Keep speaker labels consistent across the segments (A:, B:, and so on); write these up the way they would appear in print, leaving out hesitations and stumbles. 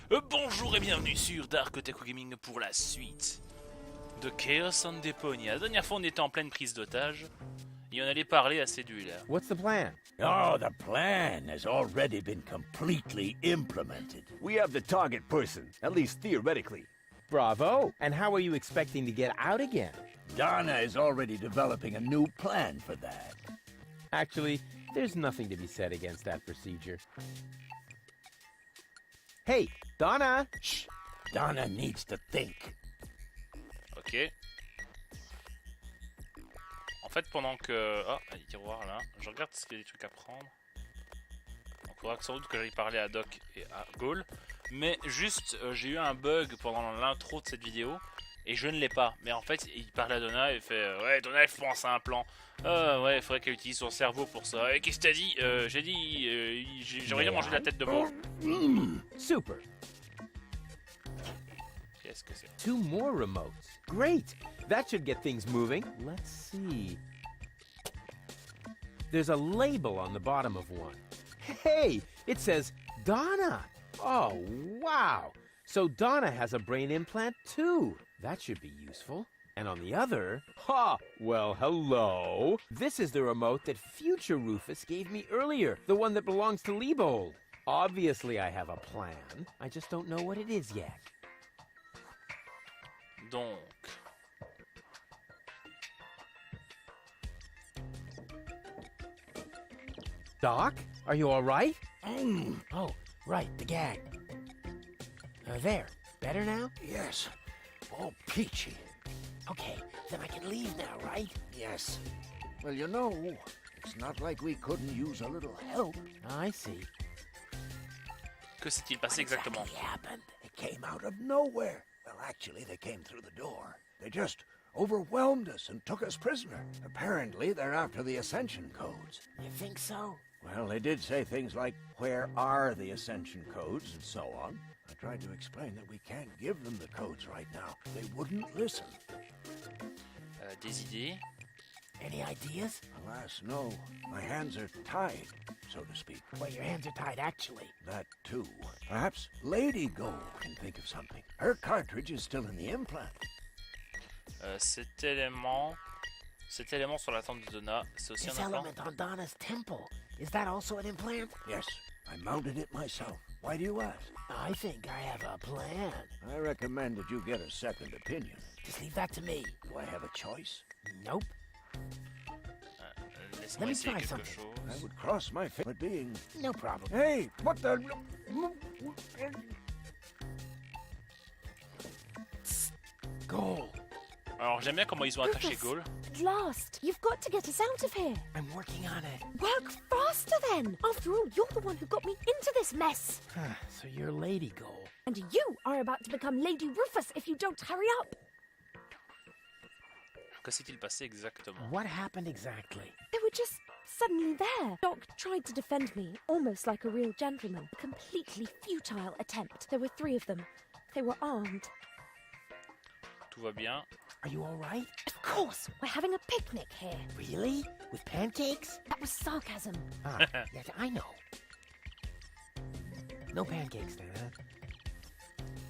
A: Bonjour et bienvenue sur DarkOtaku Gaming pour la suite de Chaos on Deponia. La dernière fois on était en pleine prise d'otage et on allait parler à ces deux-là.
B: What's the plan?
C: Oh, the plan has already been completely implemented.
D: We have the target person, at least theoretically.
B: Bravo! And how are you expecting to get out again?
C: Donna is already developing a new plan for that.
B: Actually, there's nothing to be said against that procedure. Hey, Donna!
C: Shh! Donna needs to think.
A: Ok. En fait, pendant que... Oh, il y a des tiroirs là. Je regarde s'il y a des trucs à prendre. Donc il faudra sans doute que j'aille parler à Doc et à Gaul. Mais juste, j'ai eu un bug pendant l'intro de cette vidéo. Et je ne l'ai pas. Mais en fait, il parle à Donna et il fait ouais, Donna, il faut penser à un plan. Ouais, il faudrait qu'elle utilise son cerveau pour ça. Et qu'est-ce que t'as dit? J'ai dit... j'aurais bien mangé de la tête de veau.
B: Super!
A: Qu'est-ce que c'est?
B: 2 more remotes. Great! That should get things moving. Let's see. There's a label on the bottom of one. Hey! It says Donna! Oh, wow! So Donna has a brain implant too. That should be useful. And on the other... Ha! Well, hello! This is the remote that future Rufus gave me earlier. The one that belongs to Liebold. Obviously I have a plan. I just don't know what it is yet.
A: Donc...
B: Doc? Are you all right?
C: Oh, right, the gag.
B: There. Better now?
C: Yes. All peachy.
B: Okay, then I can leave now, right?
C: Yes. Well, you know, it's not like we couldn't use a little help.
B: I see.
A: Que s'est-il passé exactement?
C: What exactly happened? It came out of nowhere. Well, actually, they came through the door. They just overwhelmed us and took us prisoner. Apparently, they're after the Ascension codes.
B: You think so?
D: Well, they did say things like, where are the Ascension codes, and so on.
C: I tried to explain that we can't give them the codes right now. They wouldn't listen.
A: Des idées?
B: Any ideas?
C: Alas, no. My hands are tied, so to speak.
B: Well, your hands are tied, actually.
C: That, too. Perhaps Lady Gold can think of something. Her cartridge is still in the implant.
A: Cet élément sur la tente de Donna, c'est aussi
B: This
A: un implant?
B: element on Donna's temple. Is that also an implant?
C: Yes, I mounted it myself. Why do you ask?
B: I think I have a plan.
C: I recommend that you get a second opinion.
B: Just leave that to me.
C: Do I have a choice?
B: Nope.
A: Laisse-moi
B: Let me
A: essayer
B: try
A: quelque
B: something.
C: I
A: chose.
C: would cross my finger at being...
B: No problem.
C: Hey, what the...
B: Goal.
A: Alors j'aime bien comment ils ont attaché
E: Rufus.
A: Gaul.
E: At last! You've got to get us out of here!
B: I'm working on it.
E: Work faster then! After all, you're the one who got me into this mess!
B: So you're Lady Goal.
E: And you are about to become Lady Rufus if you don't hurry up!
A: Que s'est-il passé exactement?
B: What happened exactly?
E: They were just suddenly there. Doc tried to defend me, almost like a real gentleman. A completely futile attempt. There were 3 of them. They were armed.
A: Tout va bien.
B: Are you all right?
E: Of course! We're having a picnic here.
B: Really? With pancakes?
E: That was sarcasm.
B: Ah, yes, I know. No pancakes then, huh?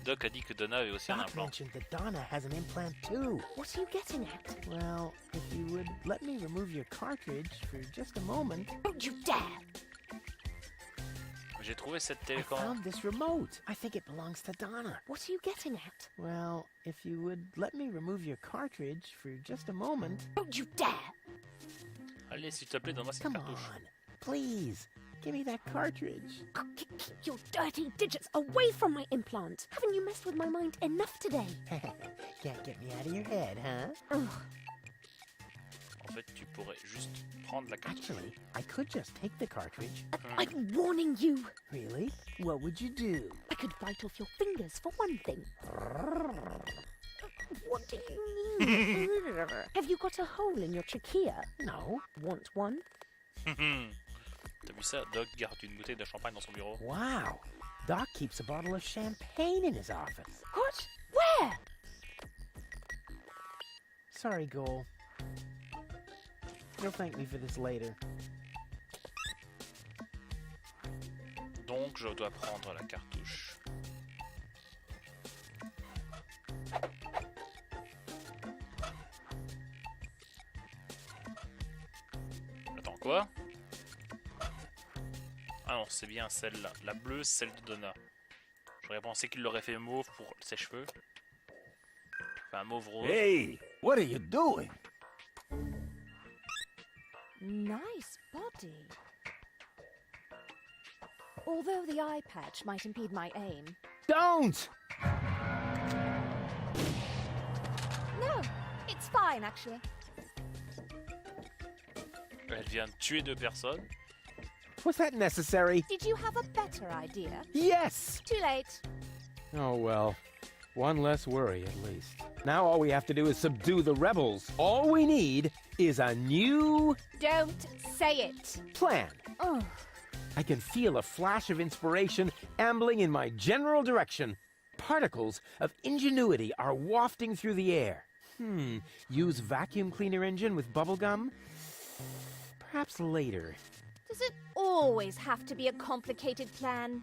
A: Doc a dit que Donna avait aussi un
B: Doc
A: implant.
B: mentioned that Donna has an implant too.
E: What are you getting at?
B: Well, if you would let me remove your cartridge for just a moment.
E: Don't you dare!
A: J'ai trouvé cette
B: I
A: télécommande.
B: found this remote. I think it belongs to Donna.
E: What are you getting at?
B: Well, if you would let me remove your cartridge for just a moment.
E: Don't you dare!
A: Allez, s'il te plaît, donne-moi cette
B: Come
A: cartouche.
B: on, please. Give me that cartridge.
E: Keep your dirty digits away from my implant! Haven't you messed with my mind enough today?
B: Can't get me out of your head, huh?
E: Ugh.
A: En fait, tu pourrais juste prendre la cartouche.
B: Actually, I could just take the cartridge.
E: I'm warning you!
B: Really? What would you do?
E: I could bite off your fingers for one thing. What do you mean? Have you got a hole in your trachea?
B: No.
E: Want one?
A: T'as vu ça? Doc garde une bouteille de champagne dans son bureau.
B: Wow. Doc keeps a bottle of champagne in his office.
E: What? Where?
B: Sorry, Goal. You'll thank me for this later.
A: Donc, je dois prendre la cartouche. Quoi? Ah non, c'est bien celle-là. La bleue, celle de Donna. J'aurais pensé qu'il l'aurait fait mauve pour ses cheveux. Enfin, mauve rose.
C: Hey, what are you doing?
E: Nice body. Although the eye patch might impede my aim.
B: Don't!
E: No, it's fine actually.
A: Elle vient de tuer 2 personnes.
B: Was that necessary?
E: Did you have a better idea?
B: Yes!
E: Too late.
B: Oh, well. One less worry, at least. Now all we have to do is subdue the rebels. All we need is a new
E: Don't say it.
B: plan.
E: Oh,
B: I can feel a flash of inspiration ambling in my general direction. Particles of ingenuity are wafting through the air. Use vacuum cleaner engine with bubblegum? Perhaps later.
E: does it always have to be a complicated plan?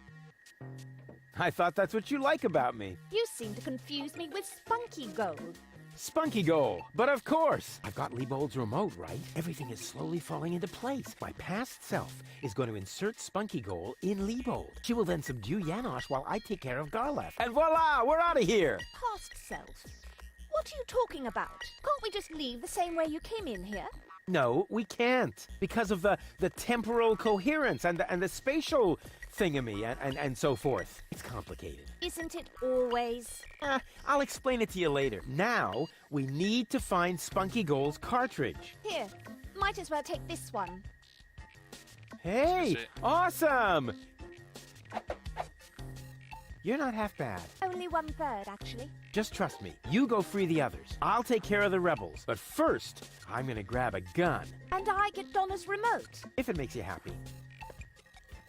B: I thought that's what you like about me.
E: You seem to confuse me with Spunky Gold.
B: Spunky goal. But of course, I've got Liebold's remote, right? Everything is slowly falling into place. My past self is going to insert Spunky goal in Liebold. She will then subdue Janosch while I take care of Garlef. And voila, we're out of here.
E: Past self? What are you talking about? Can't we just leave the same way you came in here?
B: No, we can't. Because of the temporal coherence and the spatial thingamy and so forth. It's complicated.
E: Isn't it always?
B: I'll explain it to you later. Now, we need to find Spunky Goal's cartridge.
E: Here, might as well take this one.
B: Hey,
A: Excusez.
B: awesome! You're not half bad.
E: Only 1/3, actually.
B: Just trust me. You go free the others. I'll take care of the rebels. But first, I'm gonna grab a gun.
E: And I get Donna's remote.
B: If it makes you happy.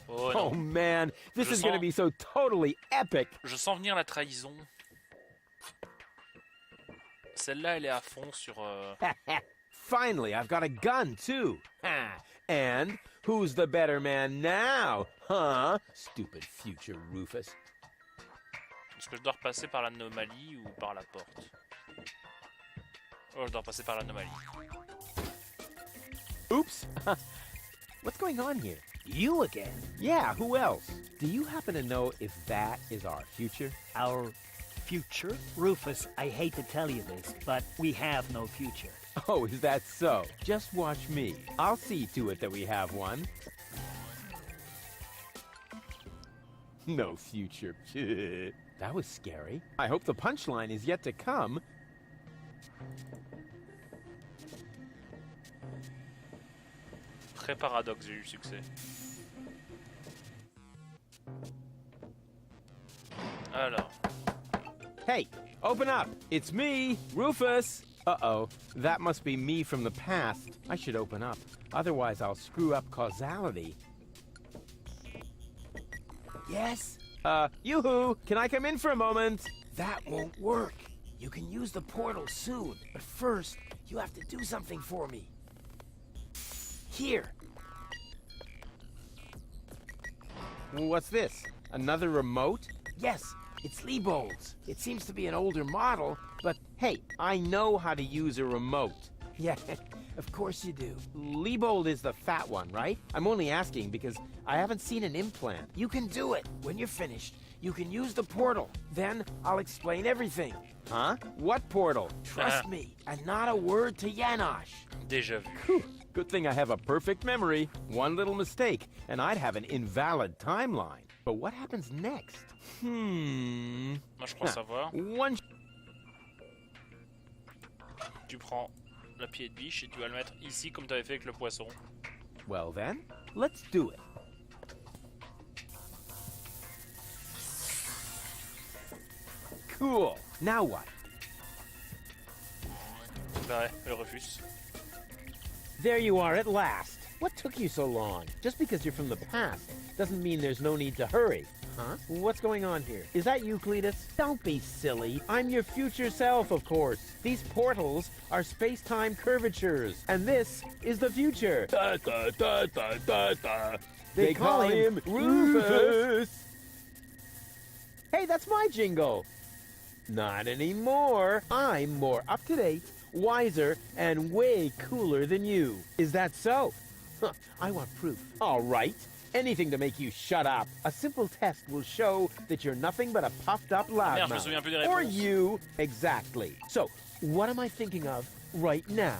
A: Oh
B: Oh
A: non.
B: man, this
A: Je
B: is gonna
A: sens-
B: be so totally epic.
A: Je sens venir la trahison. Celle-là, elle est à fond sur...
B: Finally, I've got a gun too. And who's the better man now? Huh? Stupid future Rufus.
A: Est-ce que je dois repasser par l'anomalie ou par la porte? Oh, je dois passer par l'anomalie.
B: Oops. What's going on here?
F: You again?
B: Yeah, who else? Do you happen to know if that is our future?
F: Our future? Rufus, I hate to tell you this, but we have no future.
B: Oh, is that so? Just watch me. I'll see to it that we have one. No future. That was scary. I hope the punchline is yet to come.
A: Très paradoxe, j'ai eu succès. Alors,
B: Hey, open up. It's me, Rufus. Uh-oh. That must be me from the past. I should open up. Otherwise, I'll screw up causality.
C: Yes?
B: Yoo-hoo! Can I come in for a moment?
C: That won't work. You can use the portal soon, but first, you have to do something for me. Here.
B: What's this? Another remote?
C: Yes, it's Liebold's. It seems to be an older model,
B: But hey, I know how to use a remote.
C: yeah, of course you do.
B: Liebold is the fat one, right? I'm only asking because I haven't seen an implant.
C: You can do it. When you're finished, you can use the portal. Then I'll explain everything.
B: Huh? What portal?
C: Trust me, and not a word to Janosch.
A: déjà vu.
B: Whew. Good thing I have a perfect memory. One little mistake, and I'd have an invalid timeline. But what happens next?
A: Moi, je crois savoir.
B: One.
A: Tu prends la pied de biche et tu vas le mettre ici comme tu avais fait avec le poisson.
B: Well then, let's do it. Cool. Now what?
A: Bah ouais, elle refuse.
B: There you are at last. What took you so long? Just because you're from the past doesn't mean there's no need to hurry. Huh? What's going on here? Is that you, Cletus? Don't be silly. I'm your future self, of course. These portals are space-time curvatures, and this is the future. Da, da, da, da, da, da. They call him Rufus. Hey, that's my jingle. Not anymore. I'm more up-to-date, wiser, and way cooler than you. Is that so? I want proof. All right. Anything to make you shut up. A simple test will show that you're nothing but a puffed up
A: Merde, je me souviens plus des
B: loudmouth. Or
A: réponses.
B: you. Exactly. So, what am I thinking of right now?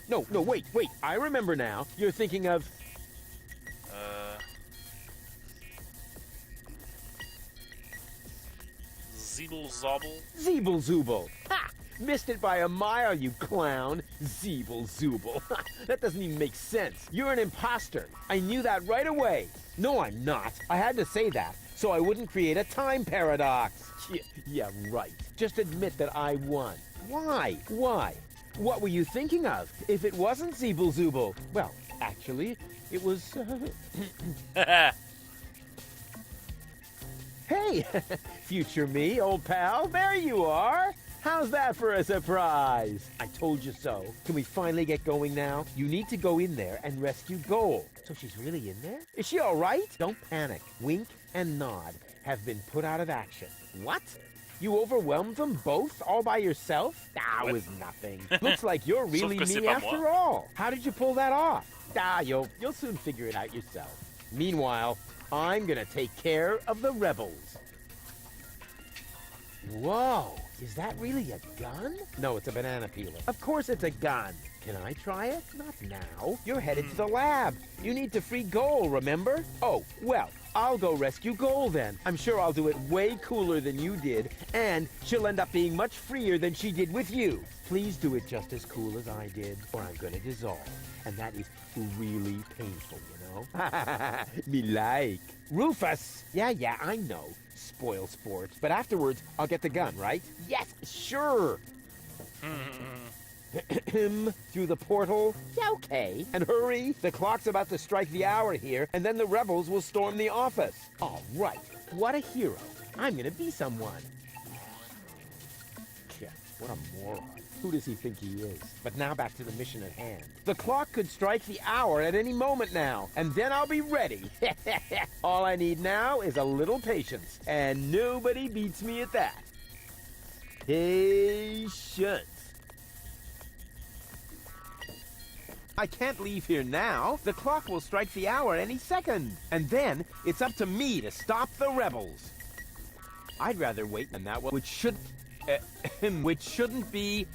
B: No, wait. I remember now. You're thinking of...
A: Zeeble Zobble.
B: Zeeble Zooble. Ha! Missed it by a mile, you clown. Zeeble Zooble. That doesn't even make sense. You're an imposter. I knew that right away. No, I'm not. I had to say that, so I wouldn't create a time paradox. Yeah, right. Just admit that I won. Why? What were you thinking of? If it wasn't Zeeble Zooble? Well, actually, it was... Hey, future me, old pal, there you are. How's that for a surprise? I told you so. Can we finally get going now? You need to go in there and rescue Goal. So she's really in there? Is she all right? Don't panic. Wink and Nod have been put out of action. What? You overwhelmed them both all by yourself? It was nothing. Looks like you're really
A: Sauf que c'est
B: me
A: pas
B: after
A: moi.
B: all. How did you pull that off? You'll soon figure it out yourself. Meanwhile, I'm gonna take care of the rebels. Whoa, is that really a gun? No, it's a banana peeler. Of course it's a gun. Can I try it? Not now. You're headed to the lab. You need to free Goal, remember? Oh, well, I'll go rescue Goal then. I'm sure I'll do it way cooler than you did, and she'll end up being much freer than she did with you. Please do it just as cool as I did, or I'm gonna dissolve. And that is really painful, you know? Me like. Rufus! Yeah, I know. Spoil sport. But afterwards, I'll get the gun, right? Yes, sure. Through the portal? Yeah, okay. And hurry. The clock's about to strike the hour here, and then the rebels will storm the office. All right. What a hero. I'm gonna be someone. Yeah, what a moron. Who does he think he is? But now back to the mission at hand. The clock could strike the hour at any moment now, and then I'll be ready. All I need now is a little patience, and nobody beats me at that. Patience. I can't leave here now. The clock will strike the hour any second. And then it's up to me to stop the rebels. I'd rather wait than that one, which shouldn't be...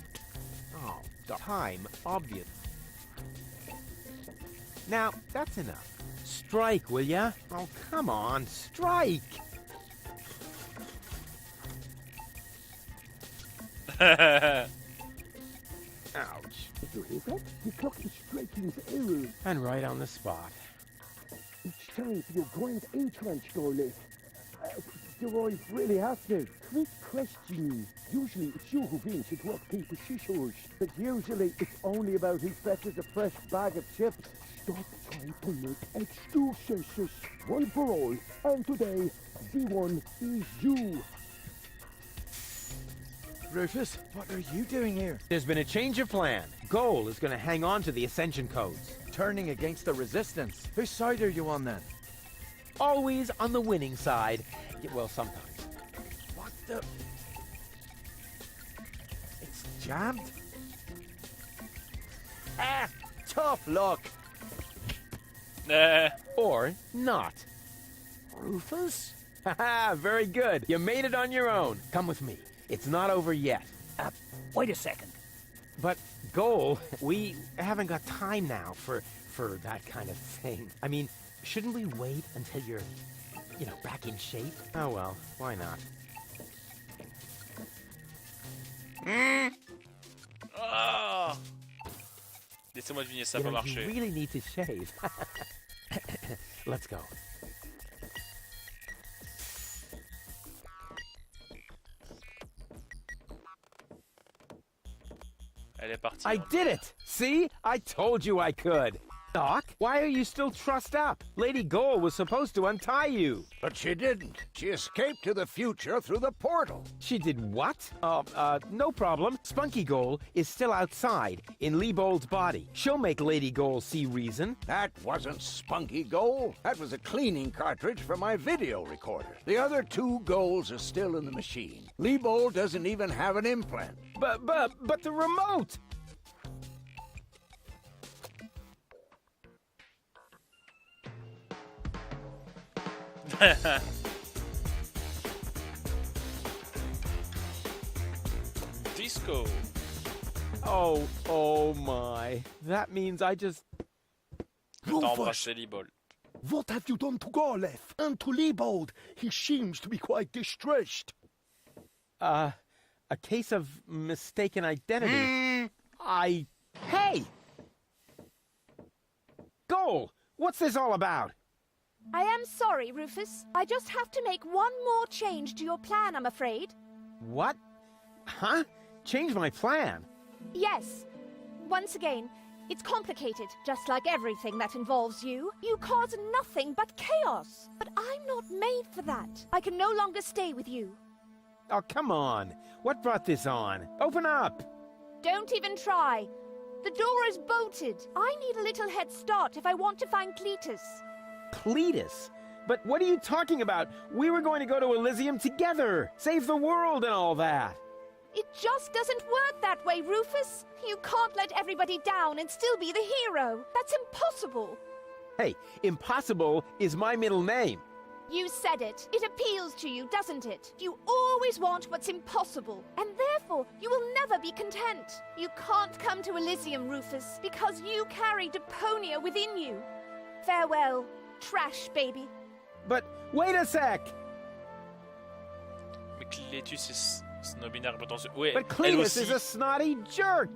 B: Oh, time, obvious. Now, that's enough. Strike, will ya? Oh, come on, strike! Ouch.
G: Did you hear that? The clock is striking the hour.
B: And right on the spot.
G: It's time for your grand entrance, Dorley. Do I really have to? Quick question. Usually it's you who wins at rock, paper, scissors. But usually it's only about who fetches a fresh bag of chips. Stop trying to make excuses. One for all. And today, the one is you.
D: Rufus, what are you doing here?
B: There's been a change of plan. Goal is going to hang on to the Ascension codes.
D: Turning against the Resistance. Whose side are you on then?
B: Always on the winning side. Yeah, well, sometimes.
D: What the... It's jammed?
B: Tough luck. Or not.
D: Rufus?
B: Haha, very good. You made it on your own. Come with me. It's not over yet.
F: Wait a second.
B: But, Goal, we haven't got time now for that kind of thing. I mean, shouldn't we wait until you're, back in shape? Oh well, why not?
A: Oh. Laissez-moi deviner, ça peut
B: You
A: marcher.
B: really need to shave. Let's go.
A: Elle est partie.
B: I did it! See? I told you I could. Doc, why are you still trussed up? Lady Goal was supposed to untie you.
C: But she didn't. She escaped to the future through the portal.
B: She did what? No problem. Spunky Goal is still outside in Leibold's body. She'll make Lady Goal see reason.
C: That wasn't Spunky Goal. That was a cleaning cartridge for my video recorder. The other two goals are still in the machine. Leibold doesn't even have an implant.
B: But the remote!
A: Disco.
B: Oh my. That means I just...
C: Rufus,
A: T'embrasser Liebold.
C: what have you done to Garleth and to Liebold? He seems to be quite distressed.
B: A case of mistaken identity. Hey! Goal! What's this all about?
E: I am sorry, Rufus. I just have to make one more change to your plan, I'm afraid.
B: What? Huh? Change my plan?
E: Yes. Once again, it's complicated, just like everything that involves you. You cause nothing but chaos. But I'm not made for that. I can no longer stay with you.
B: Oh, come on. What brought this on? Open up!
E: Don't even try. The door is bolted. I need a little head start if I want to find Cletus.
B: Cletus? But what are you talking about? We were going to go to Elysium together. Save the world and all that.
E: It just doesn't work that way, Rufus. You can't let everybody down and still be the hero. That's impossible.
B: Hey, impossible is my middle name.
E: You said it. It appeals to you, doesn't it? You always want what's impossible, and therefore you will never be content. You can't come to Elysium, Rufus, because you carry Deponia within you. Farewell, trash baby.
B: But wait a sec!
A: Mais Cletus est non-binaire potentiel. Ouais,
B: But
A: elle
B: Cletus
A: aussi.
B: is a snotty jerk!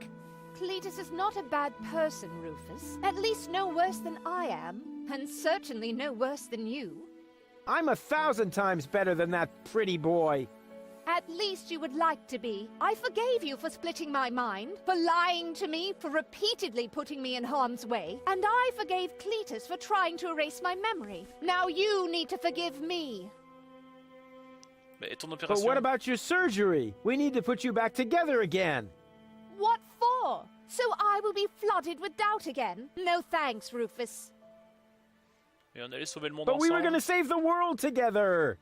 E: Cletus is not a bad person, Rufus. At least no worse than I am, and certainly no worse than you.
B: I'm 1,000 times better than that pretty boy.
E: At least you would like to be. I forgave you for splitting my mind, for lying to me, for repeatedly putting me in harm's way, and I forgave Cletus for trying to erase my memory. Now you need to forgive me.
A: Mais ton
B: But
A: opération.
B: what about your surgery? We need to put you back together again.
E: What for? So I will be flooded with doubt again? No thanks, Rufus.
A: Et on allait sauver le monde
B: But we were
A: ensemble.
B: going to save the world together.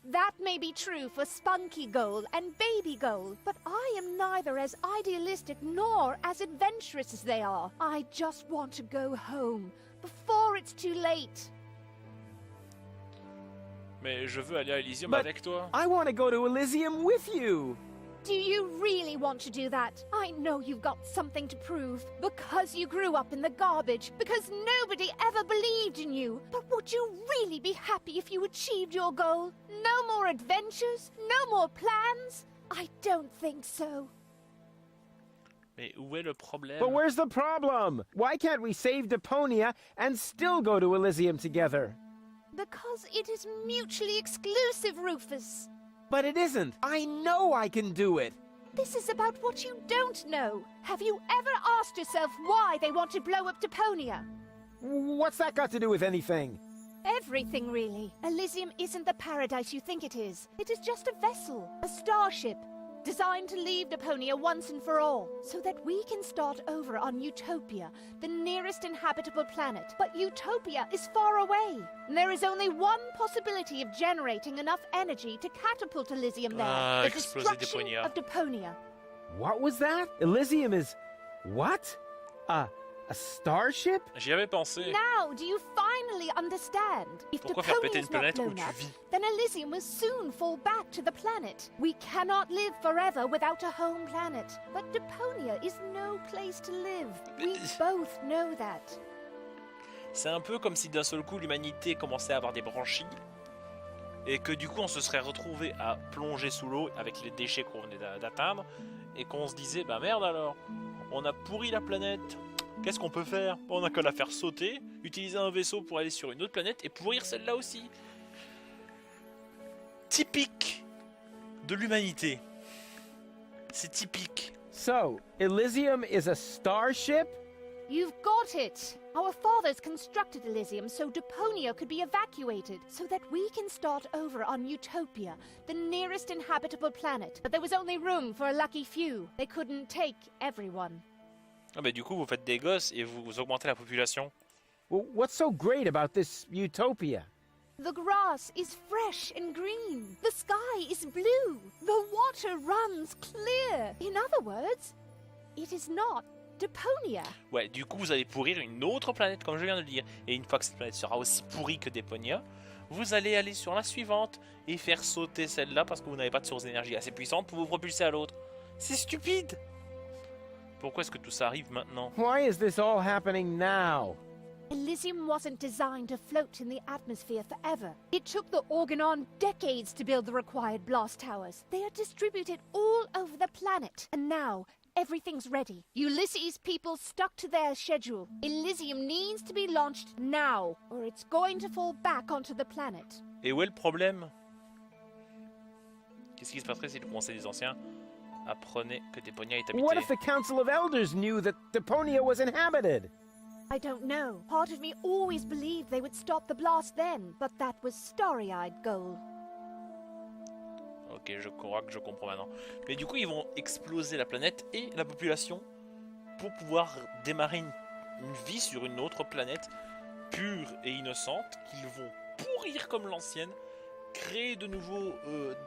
E: That may be true for Spunky Goal and Baby Goal, but I am neither as idealistic nor as adventurous as they are. I just want to go home before it's too late.
A: Mais je veux aller à Elysium
B: But
A: avec toi.
B: I want to go to Elysium with you.
E: Do you really want to do that? I know you've got something to prove. Because you grew up in the garbage. Because nobody ever believed in you. But would you really be happy if you achieved your goal? No more adventures? No more plans? I don't think so.
A: Mais où est le problème?
B: But where's the problem? Why can't we save Deponia and still go to Elysium together?
E: Because it is mutually exclusive, Rufus.
B: But it isn't. I know I can do it.
E: This is about what you don't know. Have you ever asked yourself why they want to blow up Deponia?
B: What's that got to do with anything?
E: Everything, really. Elysium isn't the paradise you think it is. It is just a vessel, a starship, designed to leave Deponia once and for all, so that we can start over on Utopia, the nearest inhabitable planet. But Utopia is far away, and there is only one possibility of generating enough energy to catapult Elysium there, the
A: exploser
E: destruction
A: Deponia.
E: of Deponia.
B: What was that? Elysium is... what? A starship?
A: J'y avais pensé.
E: Now, do you finally understand? If
A: Pourquoi faire péter
E: Deponia is
A: une
E: not
A: planète où
E: blown
A: tu
E: up,
A: vis?
E: then Elysium will soon fall back to the planet. We cannot live forever without a home planet. But Deponia is no place to live. We both know that.
A: C'est un peu comme si d'un seul coup l'humanité commençait à avoir des branchies et que du coup on se serait retrouvé à plonger sous l'eau avec les déchets qu'on venait d'atteindre et qu'on se disait bah merde alors, on a pourri la planète. Qu'est-ce qu'on peut faire? On a qu'à la faire sauter, utiliser un vaisseau pour aller sur une autre planète et pourrir celle-là aussi. Typique de l'humanité. C'est typique.
B: So, Elysium is a starship?
E: You've got it. Our fathers constructed Elysium so Deponia could be evacuated, so that we can start over on Utopia, the nearest inhabitable planet. But there was only room for a lucky few. They couldn't take everyone.
A: Ah bah du coup vous faites des gosses et vous augmentez la population.
B: Well, what's so great about this Utopia?
E: The grass is fresh and green. The sky is blue. The water runs clear. In other words, it is not Deponia.
A: Ouais, du coup vous allez pourrir une autre planète comme je viens de le dire. Et une fois que cette planète sera aussi pourrie que Deponia, vous allez aller sur la suivante et faire sauter celle-là parce que vous n'avez pas de source d'énergie assez puissante pour vous propulser à l'autre. C'est stupide! Pourquoi est-ce que tout ça arrive maintenant?
B: Why is this all happening now?
E: Elysium wasn't designed to float in the atmosphere forever. It took the Organon decades to build the required blast towers. They are distributed all over the planet. And now, everything's ready. Ulysses' people stuck to their schedule. Elysium needs to be launched now, or it's going to fall back onto the planet.
A: Et où est le problème? Qu'est-ce qui se passerait si le Conseil des Anciens apprenait que Deponia est habité?
B: What if the Council of Elders knew that Deponia was inhabited?
E: I don't know. Part of me always believed they would stop the blast then, but that was starry-eyed goal.
A: Ok, je crois que je comprends maintenant. Mais du coup, ils vont exploser la planète et la population pour pouvoir démarrer une vie sur une autre planète pure et innocente qu'ils vont pourrir comme l'ancienne, créer de nouveau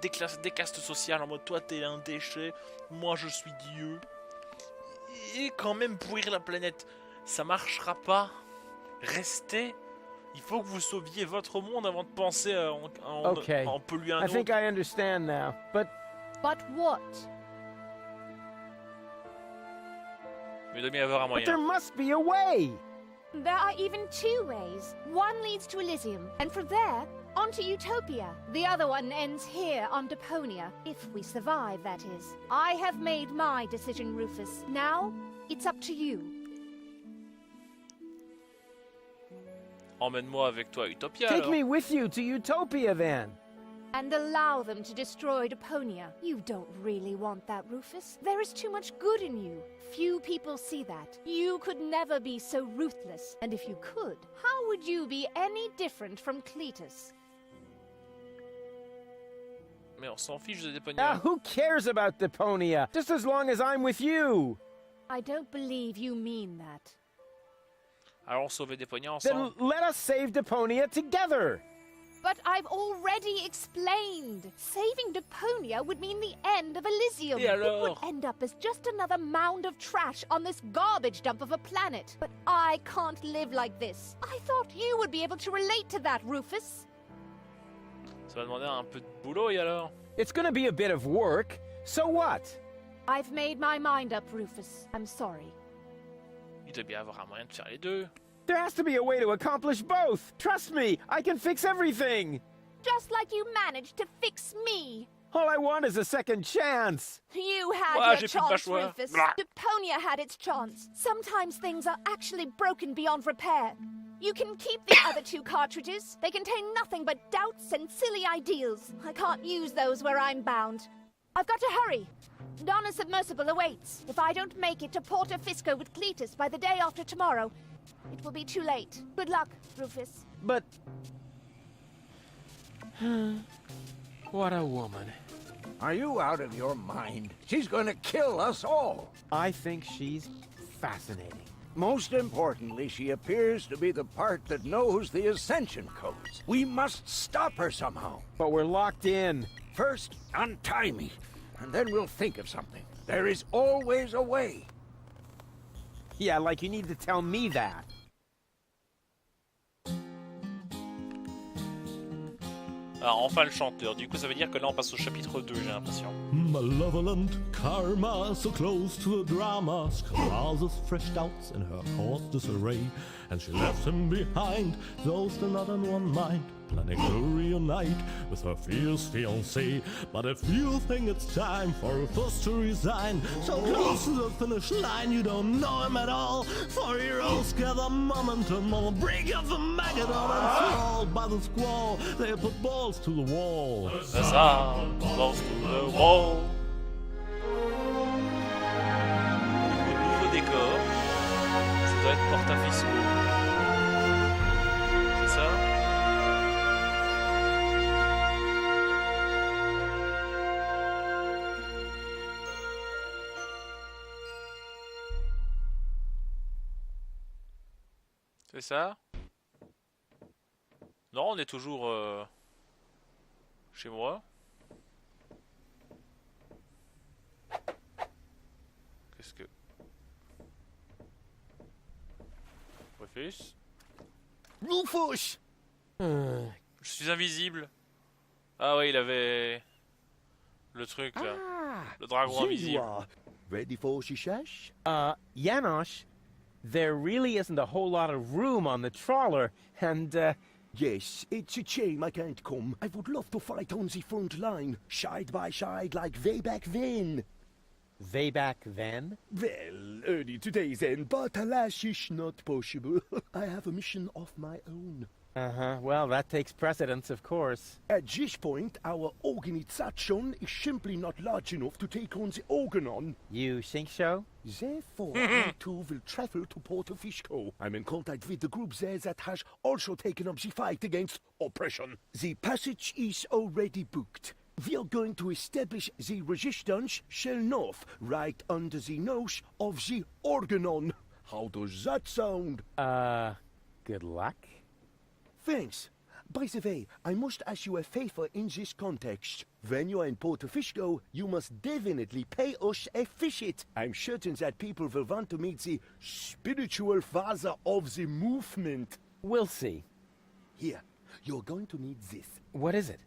A: des castes sociales en mode toi t'es un déchet, moi je suis Dieu, et quand même pourrir la planète. Ça marchera pas. Restez. Il faut que vous sauviez votre monde avant de penser à en polluer un
B: I
A: autre.
B: think I understand now, but
E: But what?
A: Mais il doit bien y avoir un
B: there
A: moyen.
B: must be a way.
E: There are even two ways. One leads to Elysium, and from there, onto Utopia. The other one ends here on Deponia, if we survive, that is. I have made my decision, Rufus. Now, it's up to you.
A: Emmène-moi avec toi à Utopia.
B: Take
A: alors.
B: me with you to Utopia then.
E: And allow them to destroy Deponia. You don't really want that, Rufus. There is too much good in you. Few people see that. You could never be so ruthless. And if you could, how would you be any different from Cletus?
A: Mais on s'en fiche de
B: Ah,
A: Deponia.
B: who cares about Deponia? Just as long as I'm with you.
E: I don't believe you mean that.
A: Alors on sauve Deponia
B: Then
A: ensemble.
B: let us save Deponia together.
E: But I've already explained. Saving Deponia would mean the end of Elysium.
A: Et alors?
E: It would end up as just another mound of trash on this garbage dump of a planet. But I can't live like this. I thought you would be able to relate to that, Rufus.
A: Ça va demander un peu de boulot et alors?
B: It's gonna be a bit of work. So what?
E: I've made my mind up, Rufus. I'm sorry.
A: Il doit bien avoir un moyen de faire les deux.
B: There has to be a way to accomplish both. Trust me, I can fix everything.
E: Just like you managed to fix me.
B: All I want is a second chance.
E: You had
A: Ouais,
E: your
A: j'ai plus de
E: chance,
A: mâchoire.
E: Rufus.
A: Blah.
E: Deponia had its chance. Sometimes things are actually broken beyond repair. You can keep the other two cartridges. They contain nothing but doubts and silly ideals. I can't use those where I'm bound. I've got to hurry. Donna's submersible awaits. If I don't make it to Porto Fisco with Cletus by the day after tomorrow, it will be too late. Good luck, Rufus.
B: But... what a woman.
C: Are you out of your mind? She's going to kill us all.
B: I think she's fascinating.
C: Most importantly, she appears to be the part that knows the Ascension codes. We must stop her somehow.
B: But we're locked in.
C: First, untie me, and then we'll think of something. There is always a way.
B: Yeah, like you need to tell me that.
A: Alors enfin le chanteur, du coup ça veut dire que là on passe au chapitre 2 j'ai l'impression.
H: Malevolent karma, so close to the drama, causes fresh doubts in her course disarray, and she left him behind, though still not in one mind, planning to reunite with her fierce fiancé. But if you think it's time for Rufus to resign, so close to the finish line you don't know him at all, for heroes gather momentum on the brink of the Magadon, and thralled by the squall, they put balls to the wall.
A: C'est ça, balls to the wall. Nouveau décor. Ça doit être Porta Fisco. C'est ça? C'est ça? Non, on est toujours chez moi. Qu'est-ce que... Rufus?
B: Rufus!
A: Je suis invisible. Ah ouais, il avait... le truc là. Le dragon
G: There you
A: invisible.
G: are. Ready for shishash?
B: Janosch, there really isn't a whole lot of room on the trawler, and,
G: Yes, it's a shame I can't come. I would love to fight on the front line, side by side like way back then.
B: way back then?
G: Well, early today then, but alas, it's not possible. I have a mission of my own.
B: Uh-huh, well, that takes precedence, of course.
G: At this point, our organization is simply not large enough to take on the Organon.
B: You think so?
G: Therefore, I too will travel to Porto Fisco. I'm in contact with the group there that has also taken up the fight against oppression. The passage is already booked. We are going to establish the resistance shell north, right under the nose of the Organon. How does that sound?
B: Good luck.
G: Thanks. By the way, I must ask you a favor in this context. When you're in Porto Fisco, you must definitely pay us a visit. I'm certain that people will want to meet the spiritual father of the movement.
B: We'll see.
G: Here, you're going to need this.
B: What is it?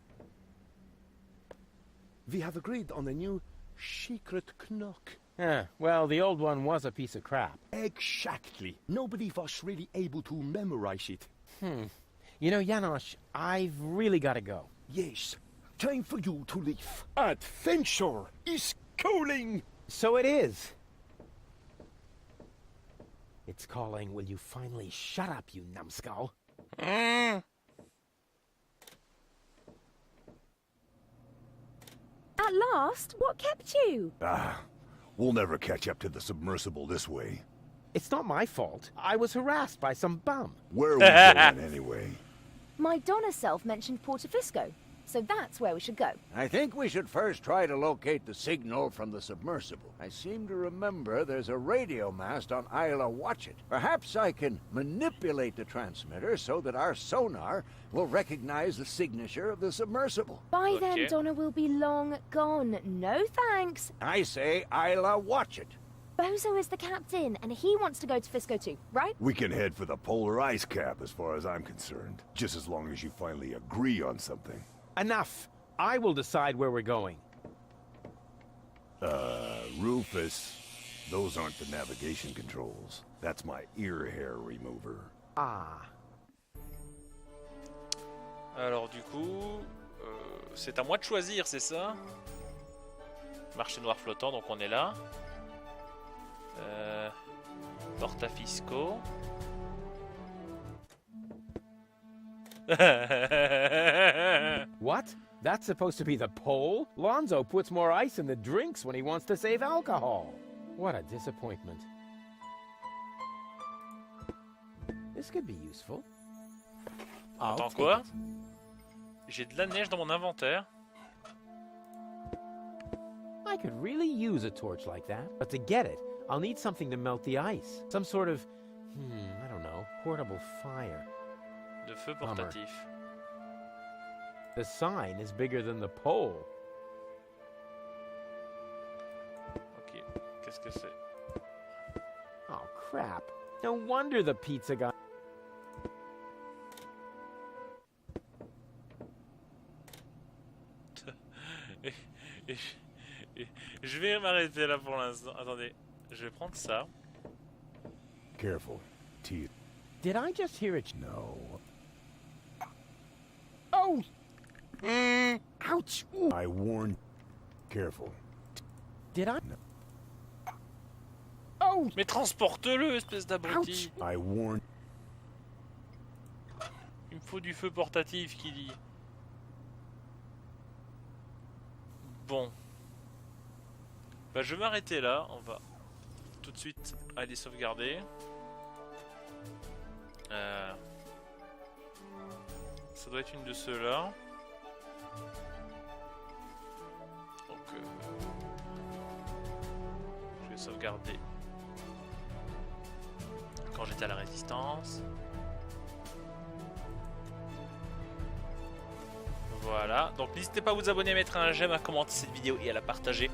G: We have agreed on a new secret knock.
B: Well, the old one was a piece of crap.
G: Exactly. Nobody was really able to memorize it.
B: You know, Janosch, I've really got to go.
G: Yes, time for you to leave. Adventure is calling!
B: So it is. It's calling, will you finally shut up, you numbskull?
E: At last? What kept you?
C: We'll never catch up to the submersible this way.
B: It's not my fault. I was harassed by some bum.
C: Where are we going anyway?
E: My Donna self mentioned Porto Fisco, so that's where we should go.
D: I think we should first try to locate the signal from the submersible. I seem to remember there's a radio mast on Isla Watchet. Perhaps I can manipulate the transmitter so that our sonar will recognize the signature of the submersible.
E: By then, Donna will be long gone. No thanks.
D: I say Isla Watchet.
E: Bozo is the captain, and he wants to go to Fisco too, right?
C: We can head for the polar ice cap as far as I'm concerned. Just as long as you finally agree on something.
B: Enough. I will decide where we're going.
C: Rufus, those aren't the navigation controls. That's my ear hair remover.
A: Alors du coup, c'est à moi de choisir, c'est ça? Marché noir flottant, donc on est là. Porta Fisco.
B: What? That's supposed to be the pole? Lonzo puts more ice in the drinks when he wants to save alcohol. What a disappointment. This could be useful.
A: Attends, quoi? J'ai de la neige dans mon inventaire.
B: I could really use a torch like that. But to get it, I'll need something to melt the ice. Some sort of, I don't know, portable fire.
A: De feu portatif.
B: The sign is bigger than the pole.
A: Ok, qu'est-ce que c'est?
B: Oh, crap. No wonder the pizza guy...
A: Je vais m'arrêter là pour l'instant. Attendez, je vais prendre ça.
C: Careful. Teeth.
B: Did I just hear it?
C: No.
B: Oh! Ouch! Ooh.
C: I warned. Careful.
B: Did I?
C: No.
B: Oh!
A: Mais transporte-le, espèce d'abruti!
C: I warned.
A: Il me faut du feu portatif, qui dit. Bon. Bah, je vais m'arrêter là. On va tout de suite aller sauvegarder. Ça doit être une de ceux-là. Donc, je vais sauvegarder quand j'étais à la résistance. Voilà, donc n'hésitez pas à vous abonner, à mettre un j'aime, à commenter cette vidéo et à la partager.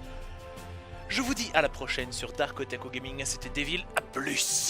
A: Je vous dis à la prochaine sur DarkOtaku Gaming, c'était Devil, à plus!